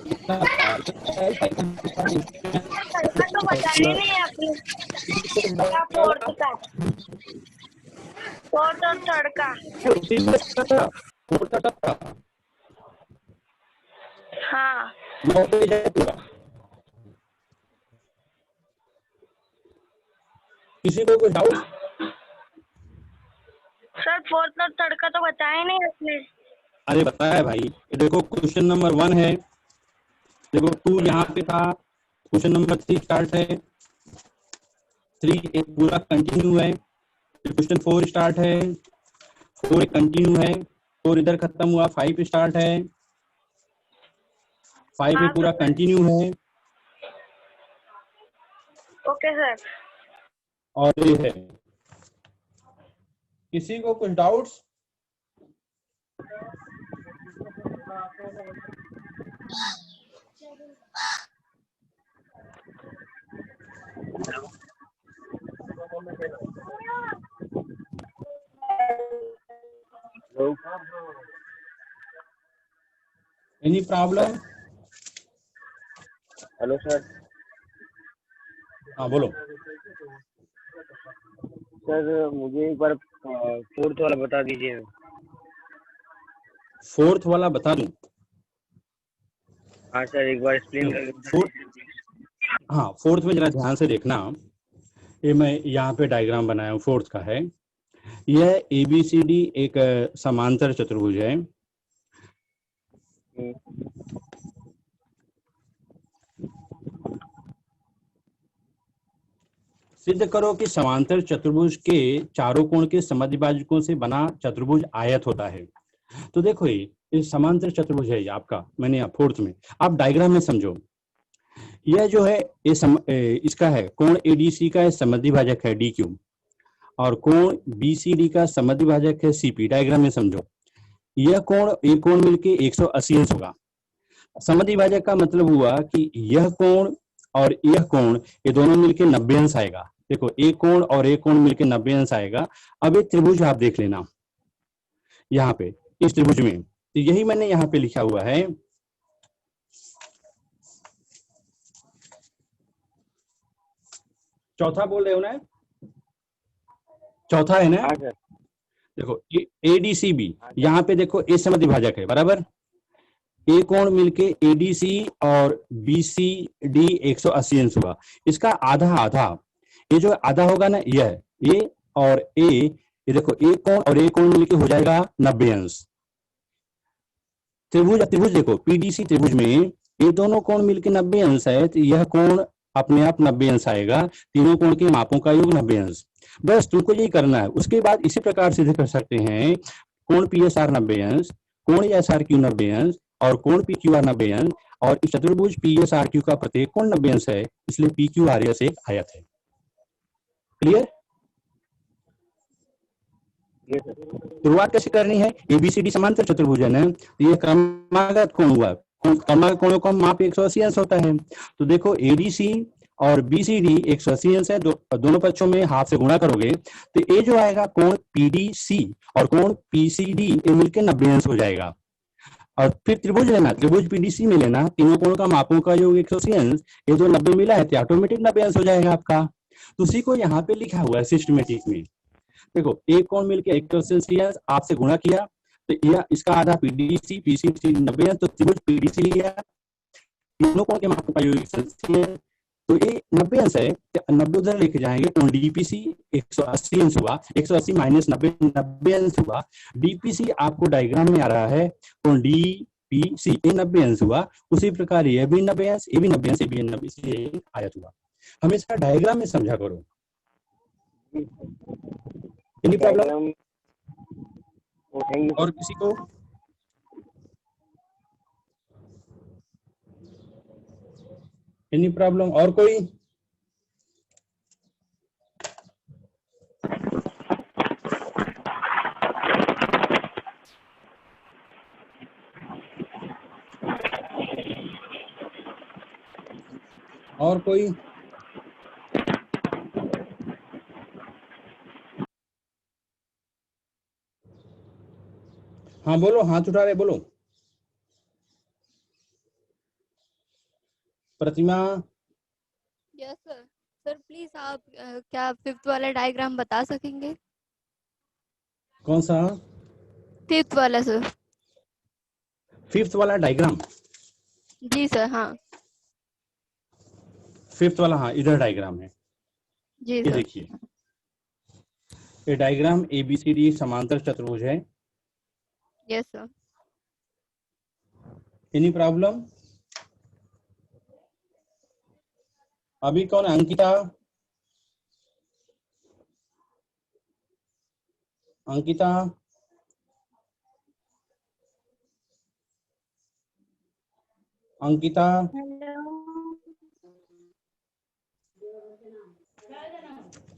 इतना था, तड़का तो बताया ही नहीं है आपने। क्या फोर्थ का? फोर्थ और थर्ड का। हाँ। 9 पेज है पूरा। किसी को कुछ डाउट? सर फोर्थ और थर्ड का तो बताया ही नहीं आपने। अरे बताया भाई, ये देखो क्वेश्चन नंबर 1 है, देखो 2 यहाँ पे था, क्वेश्चन नंबर 3 स्टार्ट है, 3 एक पूरा कंटिन्यू है, क्वेश्चन 4 स्टार्ट है, 4 एक कंटिन्यू है, 4 इधर खत्म हुआ, 5 स्टार्ट है, 5 हाँ एक पूरा सर। कंटिन्यू है, ओके सर। और ये है। किसी को कुछ doubts? Any problem? Hello sir. हाँ बोलो। सर मुझे एक बार फोर्थ वाला बता दीजिए। फोर्थ वाला बता दूं? हाँ सर, एक बार एक्सप्लेन करके बता फोर्थ, दीजिए। हाँ फोर्थ में जरा ध्यान से देखना, ये मैं यहाँ पे डायग्राम बनाया हूँ, फोर्थ का है। यह ABCD एक समांतर चतुर्भुज है। सिद्ध करो कि समांतर चतुर्भुज के चारों कोण के समद्विभाजकों से बना चतुर्भुज आयत होता है। तो देखो ये समांतर चतुर्भुज है आपका, मैंने फोर्थ में, आप डायग्राम में समझो। यह जो है इसका है कोण एडीसी का समद्विभाजक है डी क्यू, और कोण बीसीडी का समद्विभाजक है सीपी। डायग्राम में समझो, यह कोण मिलके 180 अंश होगा। समद्विभाजक का मतलब हुआ कि यह कोण और यह कोण ये दोनों मिलके 90 अंश आएगा। देखो एक कोण और एक कोण मिलके 90 अंश आएगा। अब एक त्रिभुज आप देख लेना यहाँ पे इस त्रिभुज में, तो यही मैंने यहाँ पे लिखा हुआ है। चौथा बोल रहे हो ना, चौथा है ना? हाँ सर। देखो एडीसीबी, यहाँ पे देखो ए समद्विभाजक है बराबर। ए कोण मिलके एडीसी और बीसीडी 180 अंश हुआ। इसका आधा आधा, ये जो आधा होगा ना, यह ए और ए, ये देखो ए कोण और ए कोण मिलके हो जाएगा 90 अंश। त्रिभुज देखो पीडीसी त्रिभुज में ये दोनों कोण मिलके 90 अंश है, तो यह कोण अपने आप 90 अंश आएगा। तीनों कोण के मापों का योग 90 अंश। बस तुमको यही करना है। उसके बाद इसी प्रकार से कर सकते हैं, कोण पीएसआर 90 अंश, कोण एसआर क्यू 90 अंश और कोण पी क्यू आर 90 अंश। और इस चतुर्भुज पी एस आर क्यू का प्रत्येक कोण 90 अंश है, इसलिए पी क्यू आर एस एक आयत है। क्लियर? शुरुआत कैसे करनी है? एबीसीडी समांतर चतुर्भुज है ना, तो ये क्रमागत कोण हुआ। क्रमागत कोणों का माप 180 अंश होता है। तो देखो एडीसी और बीसीडी 180 अंश है, दोनों पक्षों में हाफ से गुणा करोगे तो ये जो आएगा कोण पीडीसी और कोण पीसीडी ये मिलकर 90 अंश हो जाएगा। और फिर त्रिभुज लेना, त्रिभुज पीडीसी में लेना, तीनों कोणों का मापों का योग 180 अंश, ये जो 90 मिला है तो ऑटोमेटिक 90 अंश हो जाएगा आपका। तो उसी को यहाँ पे लिखा हुआ है सिस्टमेटिक में। देखो एक कोण मिलके 180 अंश, आपसे गुणा किया तो यह इसका आधा पीडीसी, पीसीडी 90 अंश, तो त्रिभुज पीडीसी लिया, तीनों कोण के मापों का योग 180 है, तो ये 90 अंश है, 90 उधर लेके जाएंगे, कोण डीपीसी 180 अंश हुआ, 180 माइनस 90 90 अंश हुआ। डीपीसी आपको डायग्राम में आ रहा है, कोण डीपीसी ये 90 अंश हुआ। उसी प्रकार ये भी 90 अंश, ये भी 90 अंश, ये भी 90 अंश, ये आयत हुआ। हमेशा डायग्राम में समझा करो। एनी प्रॉब्लम और किसी को? एनी प्रॉब्लम और कोई? और कोई? हाँ बोलो, हाथ उठा रहे, बोलो। Pratima? Yes sir. Sir please आप क्या 5th वाला डायग्राम बता सकेंगे? कौन सा? 5th वाला सर। 5th वाला डायग्राम? जी सर। हाँ 5th वाला, हाँ इधर डायग्राम है। जी ये सर। देखिए, ये डायग्राम एबीसीडी समांतर चतुर्भुज है। Yes sir. Any problem? अभी कौन? अंकिता? अंकिता? अंकिता?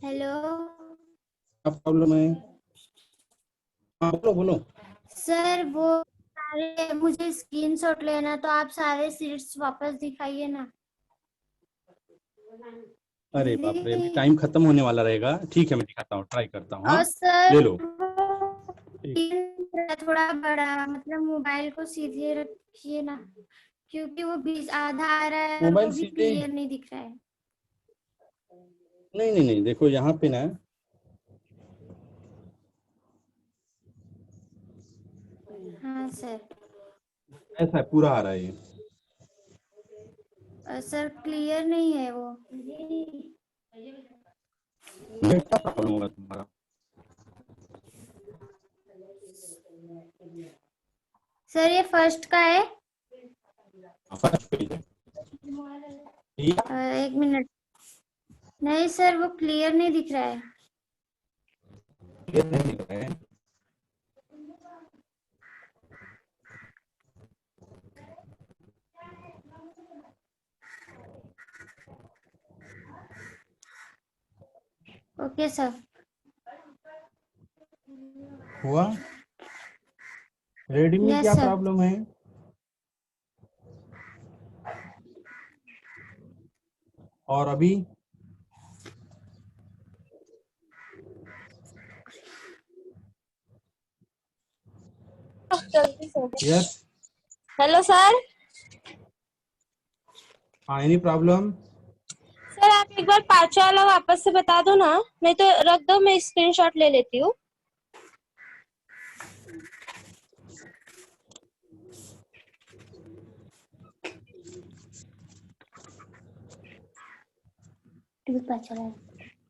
हेलो। क्या प्रॉब्लम है? हाँ बोलो बोलो। सर वो सारे मुझे स्क्रीनशॉट लेना, तो आप सारे सीट्स वापस दिखाइए ना। अरे बाप रे, अभी टाइम खत्म होने वाला रहेगा। ठीक है मैं दिखाता हूँ, ट्राई करता हूँ। हाँ और सर ले लो। थोड़ा बड़ा, मतलब मोबाइल को सीधे रखिए ना, क्योंकि वो बीच आधा आ रहा है और मोबाइल वो भी सीधे? क्लियर नहीं दिख रहा है। नहीं नहीं नहीं, देखो यहाँ पे ना, हाँ सर। ऐसा पूरा आ रहा है ये। सर क्लियर नहीं है वो। क्या प्रॉब्लम होगा तुम्हारा? सर ये फर्स्ट का है। फर्स्ट पेज है। एक मिनट। नहीं सर वो क्लियर नहीं दिख रहा है। क्लियर नहीं दिख रहा है? Okay sir. हुआ? रेडी में Yes, क्या sir. प्रॉब्लम है? और अभी? यस। Hello sir. हाँ, एनी प्रॉब्लम? सर आप एक बार पांचवा वाला वापस से बता दो ना, नहीं तो रख दो, मैं स्क्रीनशॉट ले लेती हूँ।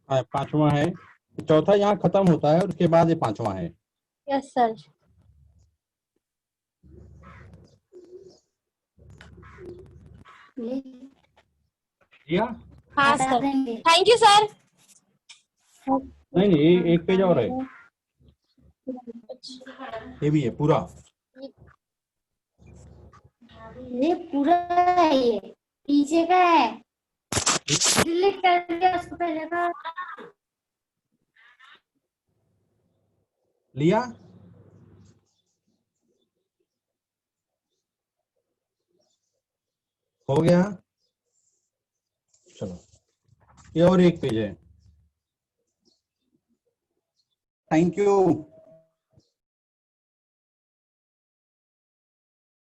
हाँ, पांचवा है। चौथा यहाँ खत्म होता है और उसके बाद ये पांचवा है। Yes sir. या? हाँ सर, थैंक यू सर। नहीं नहीं, एक पेज और है, ये भी है पूरा। ये पूरा है, ये पीछे का है, डिलीट कर दिया उसको पहले का। लिया? हो गया? चलो, ये और एक पेज है। Thank you.